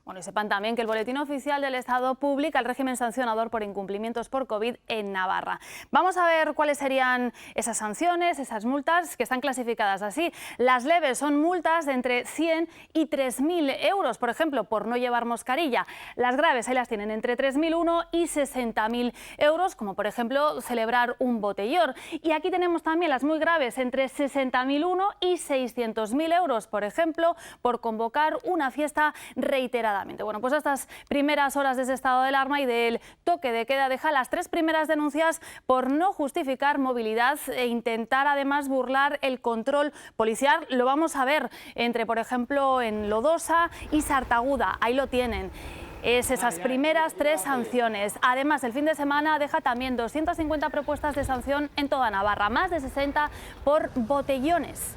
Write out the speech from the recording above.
Bueno, y sepan también que el Boletín Oficial del Estado publica el régimen sancionador por incumplimientos por COVID en Navarra. Vamos a ver cuáles serían esas sanciones, esas multas que están clasificadas así. Las leves son multas de entre 100 y 3.000 euros, por ejemplo, por no llevar mascarilla. Las graves ahí las tienen entre 3.001 y 60.000 euros, como por ejemplo celebrar un botellón. Y aquí tenemos también las muy graves, entre 60.001 y 600.000 euros, por ejemplo, por convocar una fiesta reiterada. Bueno, pues a estas primeras horas de ese estado de alarma y del toque de queda deja las 3 primeras denuncias por no justificar movilidad e intentar además burlar el control policial. Lo vamos a ver entre, por ejemplo, en Lodosa y Sartaguda. Ahí lo tienen. Es esas primeras 3 sanciones. Además, el fin de semana deja también 250 propuestas de sanción en toda Navarra, más de 60 por botellones.